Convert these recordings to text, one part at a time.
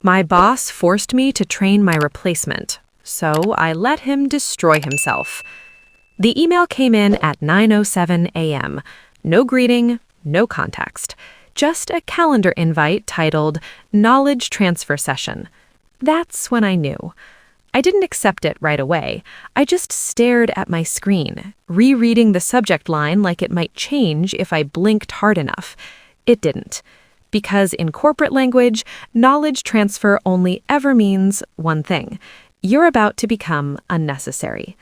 My boss forced me to train my replacement, so I let him destroy himself. The email came in at 9:07 a.m. No greeting, no context. Just a calendar invite titled Knowledge Transfer Session. That's when I knew. I didn't accept it right away. I just stared at my screen, rereading the subject line like it might change if I blinked hard enough. It didn't. Because in corporate language, knowledge transfer only ever means one thing. You're about to become unnecessary.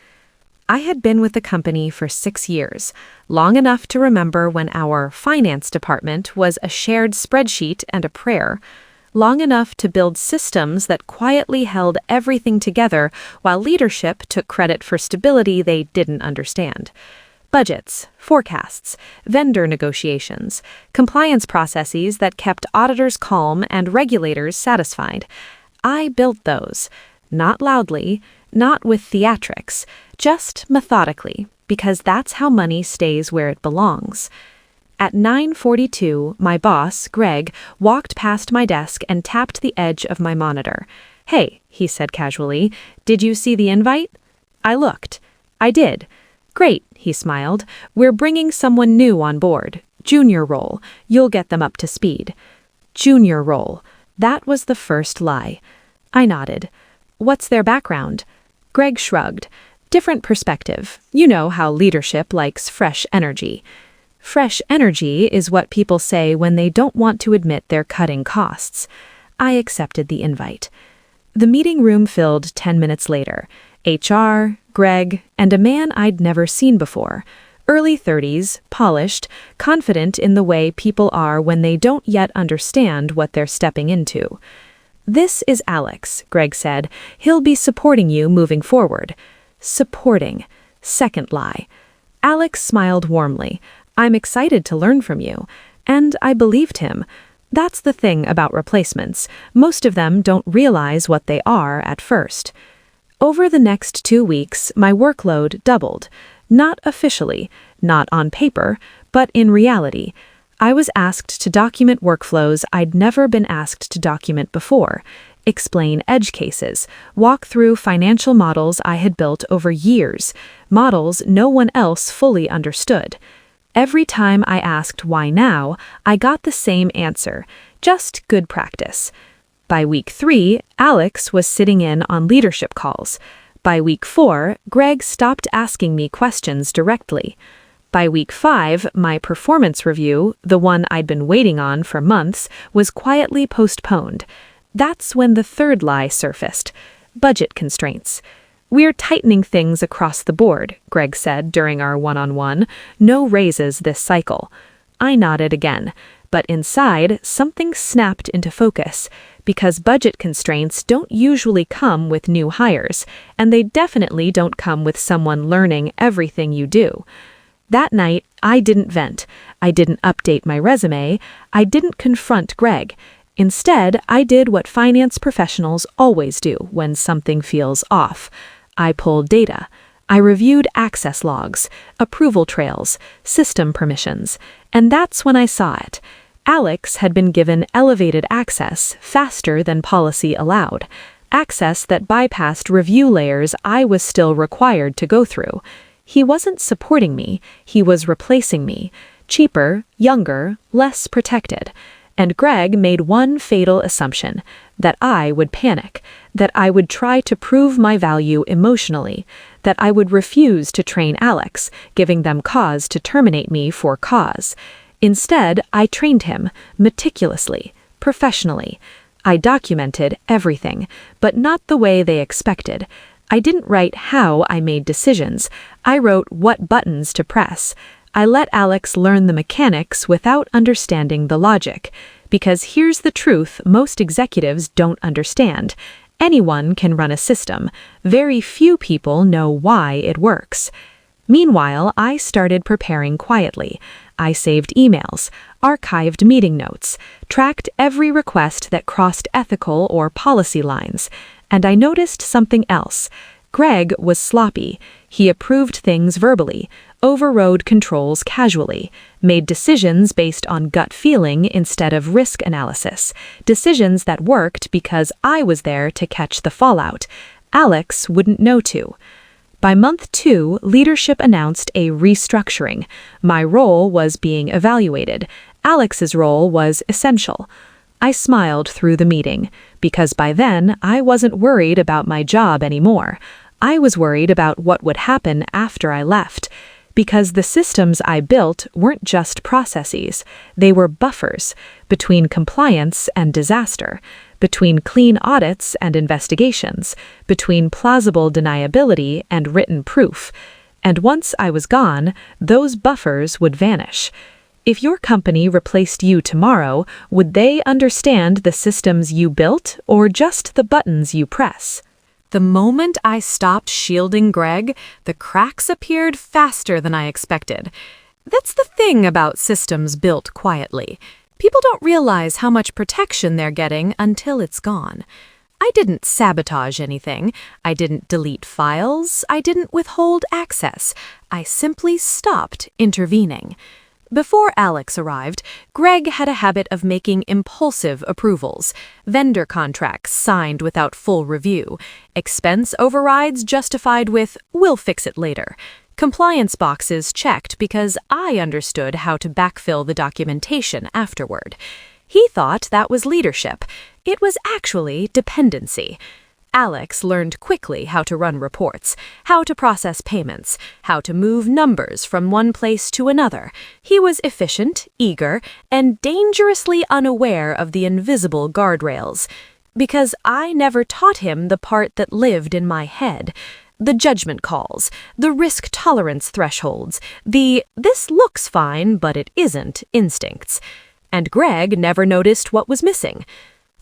I had been with the company for 6 years, long enough to remember when our finance department was a shared spreadsheet and a prayer, long enough to build systems that quietly held everything together while leadership took credit for stability they didn't understand. Budgets, forecasts, vendor negotiations, compliance processes that kept auditors calm and regulators satisfied. I built those, not loudly, not with theatrics, just methodically, because that's how money stays where it belongs. At 9:42, my boss, Greg, walked past my desk and tapped the edge of my monitor. "Hey," he said casually, "did you see the invite?" I looked. I did. "Great," he smiled. "We're bringing someone new on board. Junior role. You'll get them up to speed." Junior role. That was the first lie. I nodded. "What's their background?" Greg shrugged. "Different perspective. You know how leadership likes fresh energy." Fresh energy is what people say when they don't want to admit they're cutting costs. I accepted the invite. The meeting room filled 10 minutes later. HR, Greg, and a man I'd never seen before. Early 30s, polished, confident in the way people are when they don't yet understand what they're stepping into. "This is Alex," Greg said. "He'll be supporting you moving forward." Supporting. Second lie. Alex smiled warmly. "I'm excited to learn from you." And I believed him. That's the thing about replacements. Most of them don't realize what they are at first. Over the next 2 weeks, my workload doubled. Not officially, not on paper, but in reality. I was asked to document workflows I'd never been asked to document before, explain edge cases, walk through financial models I had built over years, models no one else fully understood. Every time I asked why now, I got the same answer, just good practice. By week 3, Alex was sitting in on leadership calls. By week 4, Greg stopped asking me questions directly. By week 5, my performance review, the one I'd been waiting on for months, was quietly postponed. That's when the third lie surfaced. Budget constraints. "We're tightening things across the board," Greg said during our one-on-one. "No raises this cycle." I nodded again, but inside, something snapped into focus, because budget constraints don't usually come with new hires, and they definitely don't come with someone learning everything you do. That night, I didn't vent. I didn't update my resume. I didn't confront Greg. Instead, I did what finance professionals always do when something feels off. I pulled data. I reviewed access logs, approval trails, system permissions, and that's when I saw it. Alex had been given elevated access faster than policy allowed, access that bypassed review layers I was still required to go through. He wasn't supporting me, he was replacing me, cheaper, younger, less protected. And Greg made one fatal assumption, that I would panic, that I would try to prove my value emotionally, that I would refuse to train Alex, giving them cause to terminate me for cause. Instead, I trained him, meticulously, professionally. I documented everything, but not the way they expected. I didn't write how I made decisions. I wrote what buttons to press. I let Alex learn the mechanics without understanding the logic. Because here's the truth most executives don't understand. Anyone can run a system. Very few people know why it works. Meanwhile, I started preparing quietly. I saved emails, archived meeting notes, tracked every request that crossed ethical or policy lines. And I noticed something else. Greg was sloppy. He approved things verbally, overrode controls casually, made decisions based on gut feeling instead of risk analysis, decisions that worked because I was there to catch the fallout. Alex wouldn't know to. By month 2, leadership announced a restructuring. My role was being evaluated. Alex's role was essential. I smiled through the meeting, because by then I wasn't worried about my job anymore. I was worried about what would happen after I left, because the systems I built weren't just processes. They were buffers between compliance and disaster, between clean audits and investigations, between plausible deniability and written proof. And once I was gone, those buffers would vanish. If your company replaced you tomorrow, would they understand the systems you built or just the buttons you press? The moment I stopped shielding Greg, the cracks appeared faster than I expected. That's the thing about systems built quietly. People don't realize how much protection they're getting until it's gone. I didn't sabotage anything. I didn't delete files. I didn't withhold access. I simply stopped intervening. Before Alex arrived, Greg had a habit of making impulsive approvals, vendor contracts signed without full review, expense overrides justified with, "we'll fix it later," compliance boxes checked because I understood how to backfill the documentation afterward. He thought that was leadership. It was actually dependency. Alex learned quickly how to run reports, how to process payments, how to move numbers from one place to another. He was efficient, eager, and dangerously unaware of the invisible guardrails. Because I never taught him the part that lived in my head. The judgment calls, the risk tolerance thresholds, the "this looks fine, but it isn't" instincts. And Greg never noticed what was missing.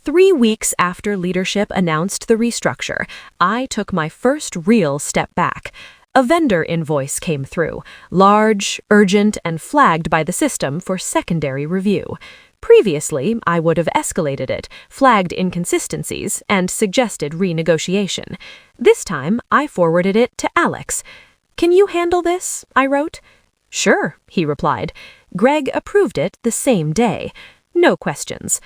3 weeks after leadership announced the restructure, I took my first real step back. A vendor invoice came through, large, urgent, and flagged by the system for secondary review. Previously, I would have escalated it, flagged inconsistencies, and suggested renegotiation. This time, I forwarded it to Alex. "Can you handle this?" I wrote. "Sure," he replied. Greg approved it the same day. No questions.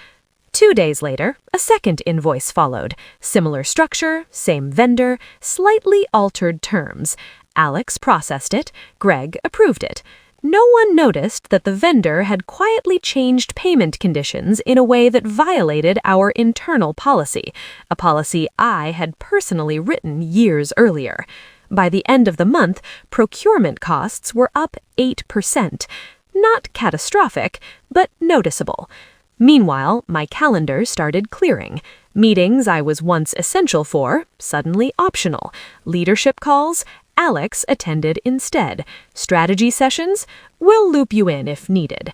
2 days later, a second invoice followed. Similar structure, same vendor, slightly altered terms. Alex processed it, Greg approved it. No one noticed that the vendor had quietly changed payment conditions in a way that violated our internal policy, a policy I had personally written years earlier. By the end of the month, procurement costs were up 8%. Not catastrophic, but noticeable. Meanwhile, my calendar started clearing. Meetings I was once essential for, suddenly optional. Leadership calls, Alex attended instead. Strategy sessions, we'll loop you in if needed.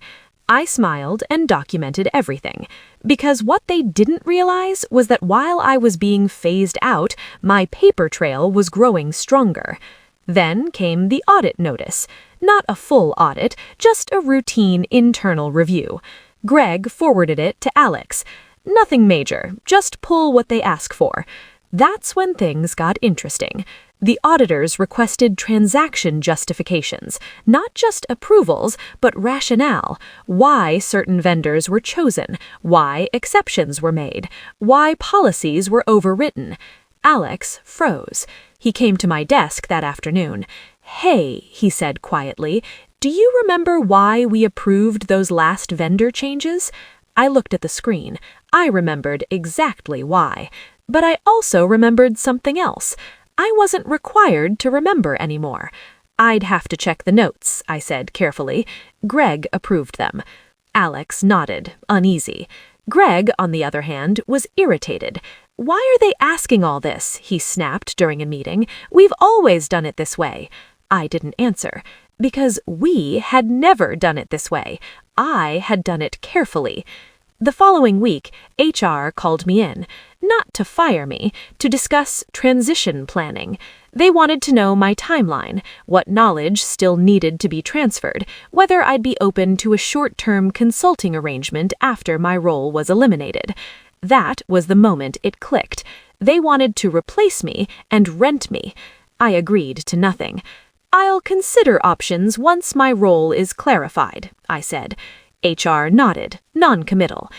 I smiled and documented everything, because what they didn't realize was that while I was being phased out, my paper trail was growing stronger. Then came the audit notice. Not a full audit, just a routine internal review. Greg forwarded it to Alex. Nothing major, just pull what they ask for. That's when things got interesting. The auditors requested transaction justifications, not just approvals, but rationale. Why certain vendors were chosen, why exceptions were made, why policies were overwritten. Alex froze. He came to my desk that afternoon. "Hey," he said quietly, "do you remember why we approved those last vendor changes?" I looked at the screen. I remembered exactly why. But I also remembered something else. I wasn't required to remember anymore. "I'd have to check the notes," I said carefully. Greg approved them. Alex nodded, uneasy. Greg, on the other hand, was irritated. "Why are they asking all this?" he snapped during a meeting. "We've always done it this way." I didn't answer. Because we had never done it this way. I had done it carefully. The following week, HR called me in, not to fire me, to discuss transition planning. They wanted to know my timeline, what knowledge still needed to be transferred, whether I'd be open to a short-term consulting arrangement after my role was eliminated. That was the moment it clicked. They wanted to replace me and rent me. I agreed to nothing. "I'll consider options once my role is clarified," I said. HR nodded, non-committal.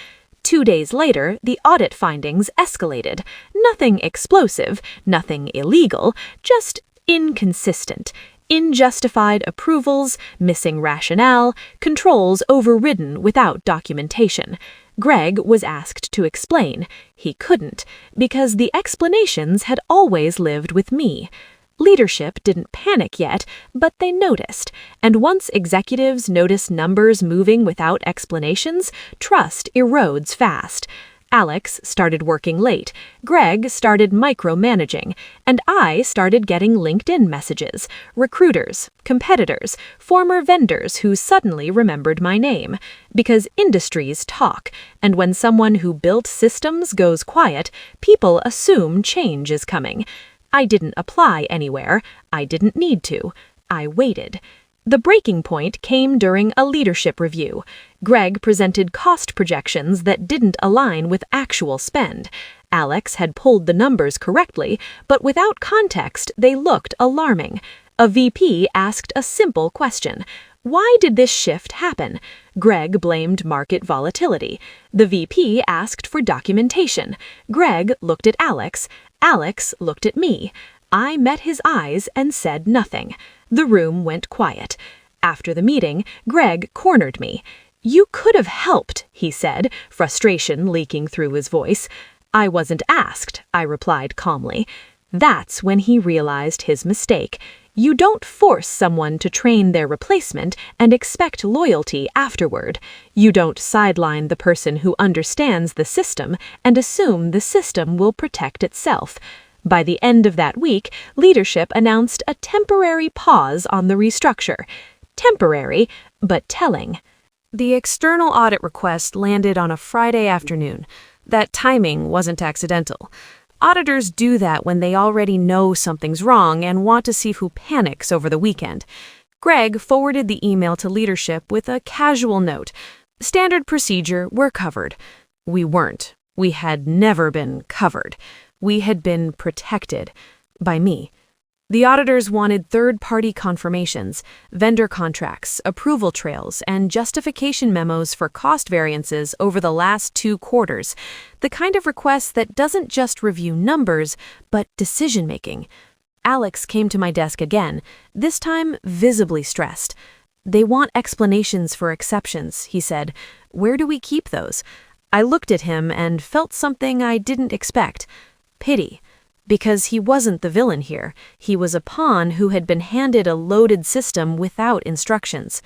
2 days later, the audit findings escalated. Nothing explosive, nothing illegal, just inconsistent. Unjustified approvals, missing rationale, controls overridden without documentation. Greg was asked to explain. He couldn't, because the explanations had always lived with me. Leadership didn't panic yet, but they noticed, and once executives notice numbers moving without explanations, trust erodes fast. Alex started working late, Greg started micromanaging, and I started getting LinkedIn messages, recruiters, competitors, former vendors who suddenly remembered my name. Because industries talk, and when someone who built systems goes quiet, people assume change is coming. I didn't apply anywhere. I didn't need to. I waited. The breaking point came during a leadership review. Greg presented cost projections that didn't align with actual spend. Alex had pulled the numbers correctly, but without context, they looked alarming. A VP asked a simple question. Why did this shift happen? Greg blamed market volatility. The VP asked for documentation. Greg looked at Alex. Alex looked at me. I met his eyes and said nothing. The room went quiet. After the meeting, Greg cornered me. "You could have helped," he said, frustration leaking through his voice. "I wasn't asked," I replied calmly. That's when he realized his mistake. You don't force someone to train their replacement and expect loyalty afterward. You don't sideline the person who understands the system and assume the system will protect itself. By the end of that week, leadership announced a temporary pause on the restructure. Temporary, but telling. The external audit request landed on a Friday afternoon. That timing wasn't accidental. Auditors do that when they already know something's wrong and want to see who panics over the weekend. Greg forwarded the email to leadership with a casual note. "Standard procedure, we're covered." We weren't. We had never been covered. We had been protected. By me. The auditors wanted third-party confirmations, vendor contracts, approval trails, and justification memos for cost variances over the last 2 quarters, the kind of request that doesn't just review numbers, but decision-making. Alex came to my desk again, this time visibly stressed. "They want explanations for exceptions," he said. "Where do we keep those?" I looked at him and felt something I didn't expect. Pity. Because he wasn't the villain here. He was a pawn who had been handed a loaded system without instructions.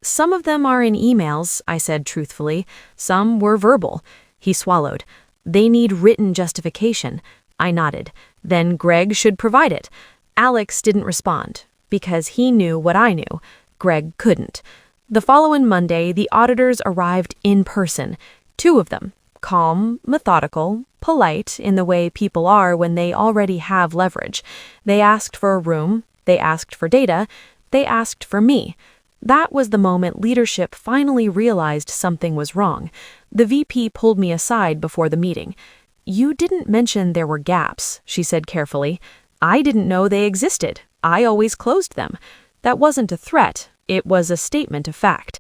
"Some of them are in emails," I said truthfully. "Some were verbal." He swallowed. "They need written justification." I nodded. Then Greg should provide it. Alex didn't respond, because he knew what I knew. Greg couldn't. The following Monday, the auditors arrived in person. 2 of them. Calm, methodical, polite in the way people are when they already have leverage. They asked for a room, they asked for data, they asked for me. That was the moment leadership finally realized something was wrong. The VP pulled me aside before the meeting. "You didn't mention there were gaps," she said carefully. "I didn't know they existed. I always closed them." That wasn't a threat, it was a statement of fact.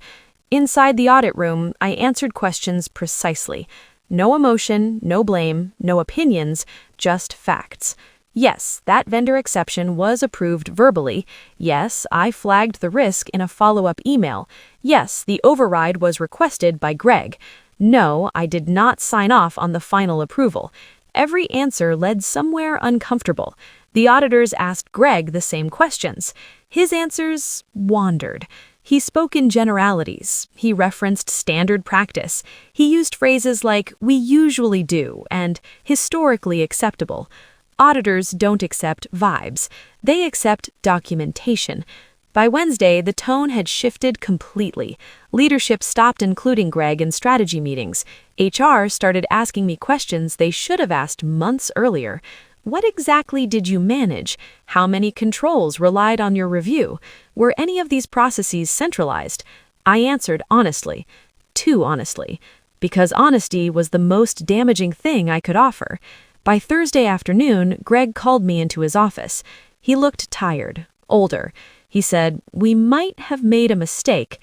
Inside the audit room, I answered questions precisely. No emotion, no blame, no opinions, just facts. Yes, that vendor exception was approved verbally. Yes, I flagged the risk in a follow-up email. Yes, the override was requested by Greg. No, I did not sign off on the final approval. Every answer led somewhere uncomfortable. The auditors asked Greg the same questions. His answers wandered. He spoke in generalities. He referenced standard practice. He used phrases like, "we usually do," and "historically acceptable." Auditors don't accept vibes. They accept documentation. By Wednesday, the tone had shifted completely. Leadership stopped including Greg in strategy meetings. HR started asking me questions they should have asked months earlier. What exactly did you manage? How many controls relied on your review? Were any of these processes centralized? I answered honestly, too honestly, because honesty was the most damaging thing I could offer. By Thursday afternoon, Greg called me into his office. He looked tired, older. He said, "We might have made a mistake."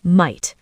Might.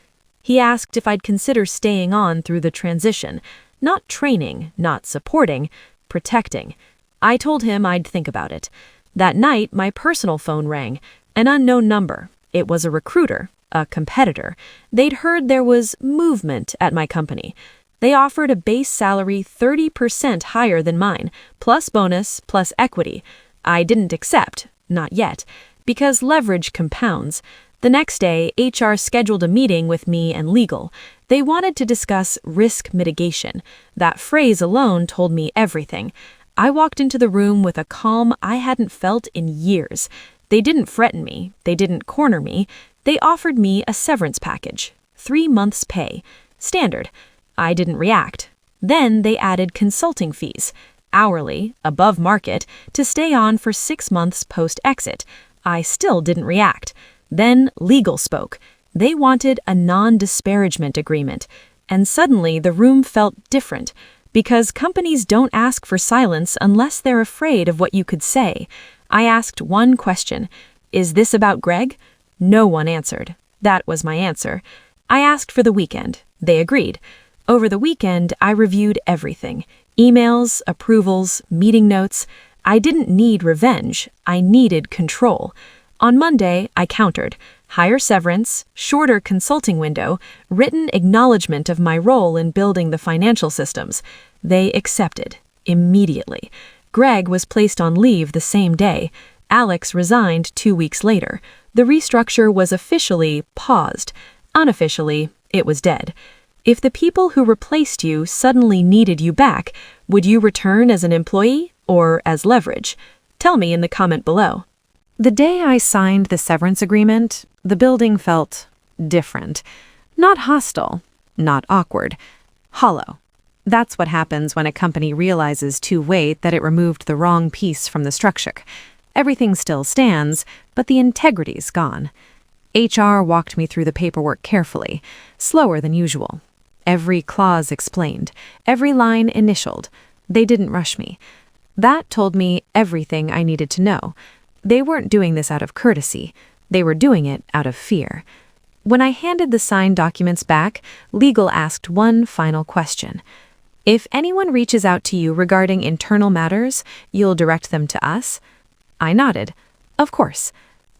He asked if I'd consider staying on through the transition, not training, not supporting, protecting. I told him I'd think about it. That night, my personal phone rang, an unknown number. It was a recruiter, a competitor. They'd heard there was movement at my company. They offered a base salary 30% higher than mine, plus bonus, plus equity. I didn't accept, not yet, because leverage compounds. The next day, HR scheduled a meeting with me and legal. They wanted to discuss risk mitigation. That phrase alone told me everything. I walked into the room with a calm I hadn't felt in years. They didn't threaten me. They didn't corner me. They offered me a severance package, 3 months' pay. Standard. I didn't react. Then they added consulting fees, hourly, above market, to stay on for 6 months post-exit. I still didn't react. Then legal spoke. They wanted a non-disparagement agreement. And suddenly the room felt different, because companies don't ask for silence unless they're afraid of what you could say. I asked one question. Is this about Greg? No one answered. That was my answer. I asked for the weekend. They agreed. Over the weekend, I reviewed everything. Emails, approvals, meeting notes. I didn't need revenge. I needed control. On Monday, I countered. Higher severance, shorter consulting window, written acknowledgement of my role in building the financial systems. They accepted. Immediately. Greg was placed on leave the same day. Alex resigned 2 weeks later. The restructure was officially paused. Unofficially, it was dead. If the people who replaced you suddenly needed you back, would you return as an employee or as leverage? Tell me in the comment below. The day I signed the severance agreement, the building felt different. Not hostile, not awkward, hollow. That's what happens when a company realizes too late that it removed the wrong piece from the structure. Everything still stands, but the integrity's gone. HR walked me through the paperwork carefully, slower than usual. Every clause explained, every line initialed. They didn't rush me. That told me everything I needed to know. They weren't doing this out of courtesy. They were doing it out of fear. When I handed the signed documents back, legal asked one final question. If anyone reaches out to you regarding internal matters, you'll direct them to us? I nodded. Of course.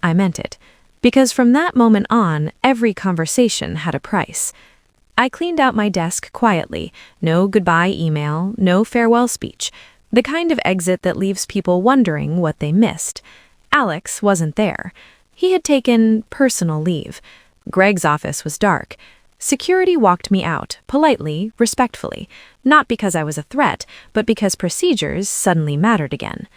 I meant it. Because from that moment on, every conversation had a price. I cleaned out my desk quietly. No goodbye email, no farewell speech. The kind of exit that leaves people wondering what they missed. Alex wasn't there. He had taken personal leave. Greg's office was dark. Security walked me out, politely, respectfully, not because I was a threat, but because procedures suddenly mattered again.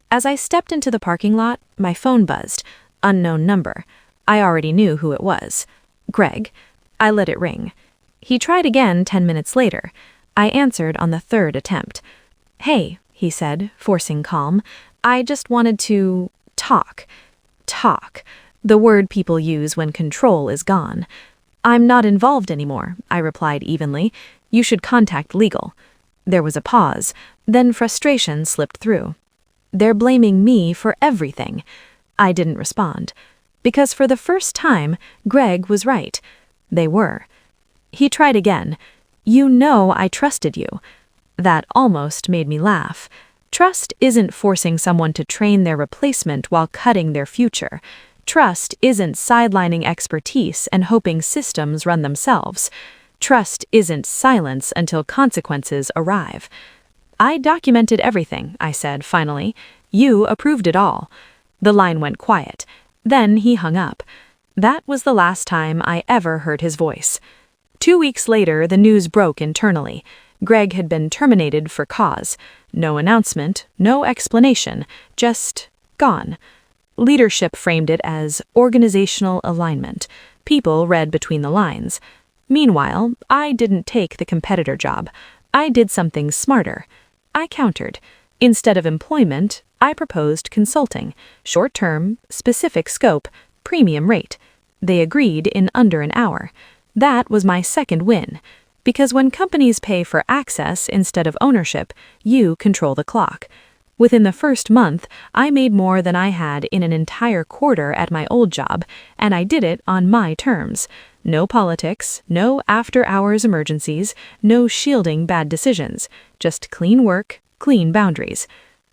As I stepped into the parking lot, my phone buzzed. Unknown number. I already knew who it was. Greg. I let it ring. He tried again 10 minutes later. I answered on the 3rd attempt. "Hey," he said, forcing calm. "I just wanted to talk. Talk. The word people use when control is gone." "I'm not involved anymore," I replied evenly. "You should contact legal." There was a pause. Then frustration slipped through. "They're blaming me for everything." I didn't respond. Because for the first time, Greg was right. They were. He tried again. "You know I trusted you." That almost made me laugh. Trust isn't forcing someone to train their replacement while cutting their future. Trust isn't sidelining expertise and hoping systems run themselves. Trust isn't silence until consequences arrive. "I documented everything," I said finally. "You approved it all." The line went quiet. Then he hung up. That was the last time I ever heard his voice. 2 weeks later, the news broke internally. Greg had been terminated for cause. No announcement, no explanation, just gone. Leadership framed it as organizational alignment. People read between the lines. Meanwhile, I didn't take the competitor job. I did something smarter. I countered. Instead of employment, I proposed consulting. Short-term, specific scope, premium rate. They agreed in under an hour. That was my second win. Because when companies pay for access instead of ownership, you control the clock. Within the first month, I made more than I had in an entire quarter at my old job, and I did it on my terms. No politics, no after-hours emergencies, no shielding bad decisions, just clean work, clean boundaries.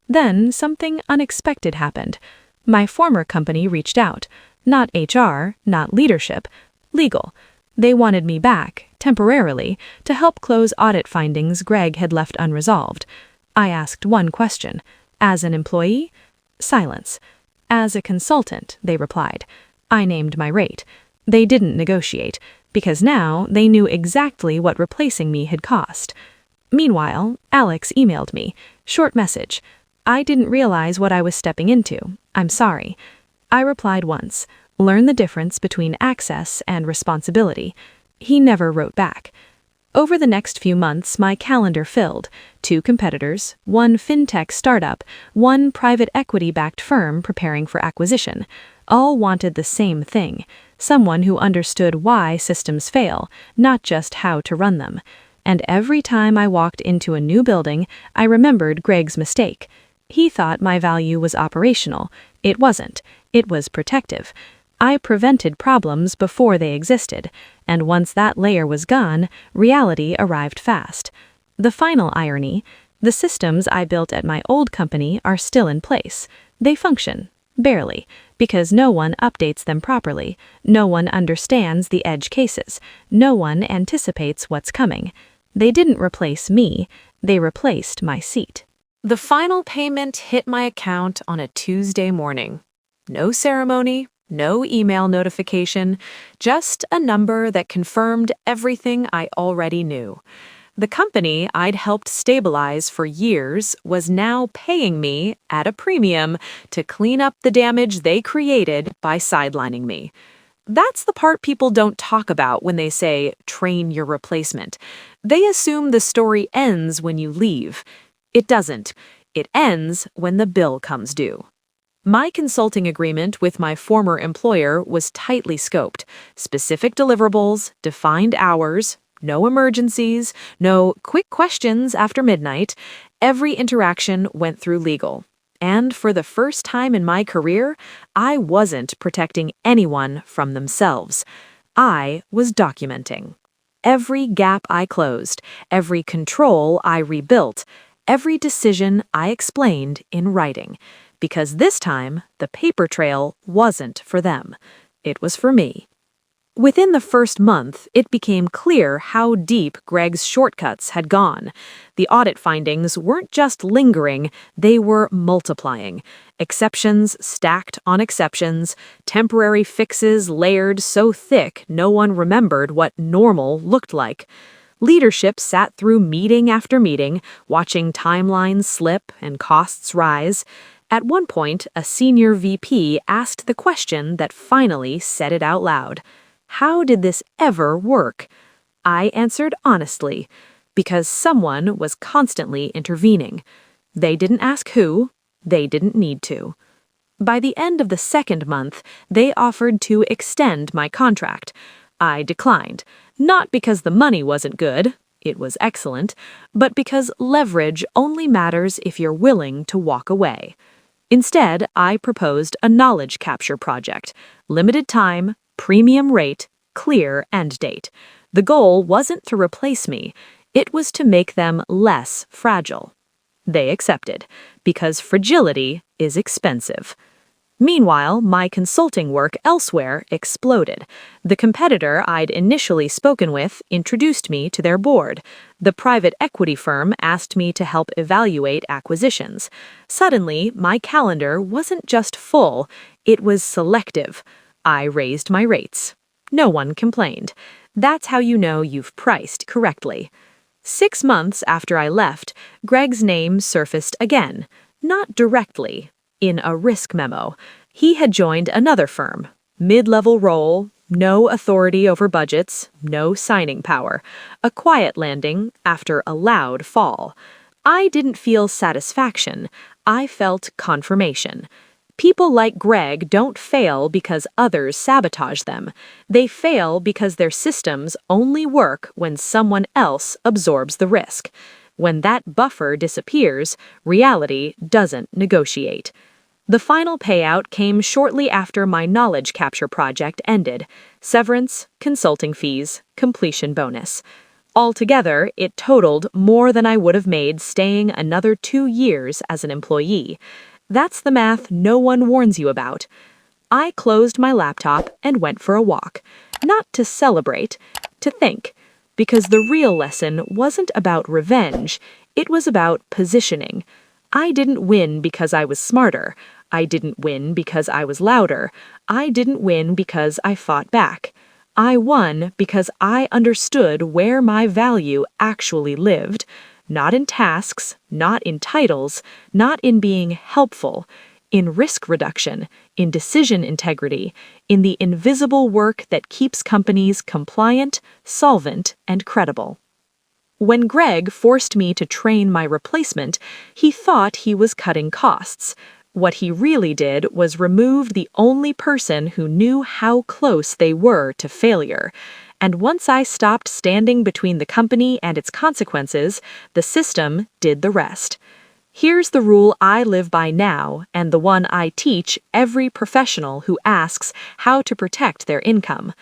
Then something unexpected happened. My former company reached out. Not HR, not leadership, legal. They wanted me back, temporarily, to help close audit findings Greg had left unresolved. I asked one question. As an employee? Silence. As a consultant, they replied. I named my rate. They didn't negotiate, because now they knew exactly what replacing me had cost. Meanwhile, Alex emailed me. Short message. I didn't realize what I was stepping into. I'm sorry. I replied once. Learn the difference between access and responsibility. He never wrote back. Over the next few months, my calendar filled. 2 competitors, 1 fintech startup, 1 private equity-backed firm preparing for acquisition. All wanted the same thing. Someone who understood why systems fail, not just how to run them. And every time I walked into a new building, I remembered Greg's mistake. He thought my value was operational. It wasn't. It was protective. I prevented problems before they existed, and once that layer was gone, reality arrived fast. The final irony: the systems I built at my old company are still in place. They function. Barely, because no one updates them properly, no one understands the edge cases, no one anticipates what's coming. They didn't replace me, they replaced my seat. The final payment hit my account on a Tuesday morning. No ceremony, no email notification, just a number that confirmed everything I already knew. The company I'd helped stabilize for years was now paying me, at a premium, to clean up the damage they created by sidelining me. That's the part people don't talk about when they say, train your replacement. They assume the story ends when you leave. It doesn't. It ends when the bill comes due. My consulting agreement with my former employer was tightly scoped. Specific deliverables, defined hours, no emergencies, no quick questions after midnight. Every interaction went through legal. And for the first time in my career, I wasn't protecting anyone from themselves. I was documenting. Every gap I closed, every control I rebuilt, every decision I explained in writing. Because this time, the paper trail wasn't for them. It was for me. Within the first month, it became clear how deep Greg's shortcuts had gone. The audit findings weren't just lingering, they were multiplying. Exceptions stacked on exceptions, temporary fixes layered so thick no one remembered what normal looked like. Leadership sat through meeting after meeting, watching timelines slip and costs rise. At one point, a senior VP asked the question that finally said it out loud. How did this ever work? I answered honestly, because someone was constantly intervening. They didn't ask who, they didn't need to. By the end of the second month, they offered to extend my contract. I declined, not because the money wasn't good, it was excellent, but because leverage only matters if you're willing to walk away. Instead, I proposed a knowledge capture project, limited time, premium rate, clear end date. The goal wasn't to replace me, it was to make them less fragile. They accepted, because fragility is expensive. Meanwhile, my consulting work elsewhere exploded. The competitor I'd initially spoken with introduced me to their board. The private equity firm asked me to help evaluate acquisitions. Suddenly, my calendar wasn't just full, it was selective. I raised my rates. No one complained. That's how you know you've priced correctly. 6 months after I left, Greg's name surfaced again, not directly, in a risk memo. He had joined another firm. Mid-level role, no authority over budgets, no signing power. A quiet landing after a loud fall. I didn't feel satisfaction. I felt confirmation. People like Greg don't fail because others sabotage them. They fail because their systems only work when someone else absorbs the risk. When that buffer disappears, reality doesn't negotiate. The final payout came shortly after my knowledge capture project ended: severance, consulting fees, completion bonus. Altogether, it totaled more than I would have made staying another 2 years as an employee. That's the math no one warns you about. I closed my laptop and went for a walk, not to celebrate, to think, because the real lesson wasn't about revenge, it was about positioning. I didn't win because I was smarter. I didn't win because I was louder. I didn't win because I fought back. I won because I understood where my value actually lived. Not in tasks, not in titles, not in being helpful. In risk reduction, in decision integrity, in the invisible work that keeps companies compliant, solvent, and credible. When Greg forced me to train my replacement, he thought he was cutting costs. What he really did was remove the only person who knew how close they were to failure. And once I stopped standing between the company and its consequences, the system did the rest. Here's the rule I live by now, and the one I teach every professional who asks how to protect their income.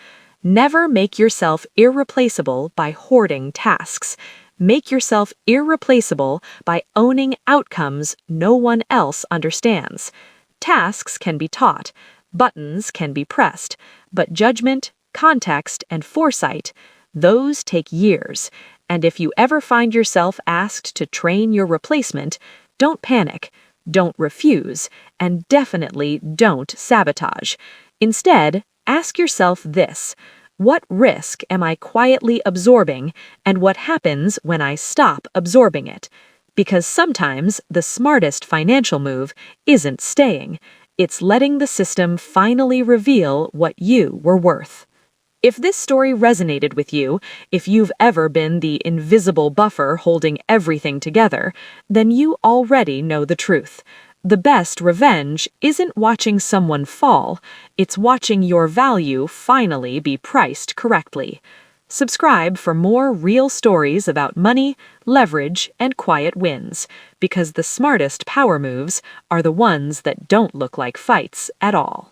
Never make yourself irreplaceable by hoarding tasks. Make yourself irreplaceable by owning outcomes no one else understands. Tasks can be taught, buttons can be pressed, but judgment, context, and foresight, those take years. And if you ever find yourself asked to train your replacement, don't panic, don't refuse, and definitely don't sabotage. Instead, ask yourself this: what risk am I quietly absorbing, and what happens when I stop absorbing it? Because sometimes the smartest financial move isn't staying, it's letting the system finally reveal what you were worth. If this story resonated with you, if you've ever been the invisible buffer holding everything together, then you already know the truth. The best revenge isn't watching someone fall, it's watching your value finally be priced correctly. Subscribe for more real stories about money, leverage, and quiet wins, because the smartest power moves are the ones that don't look like fights at all.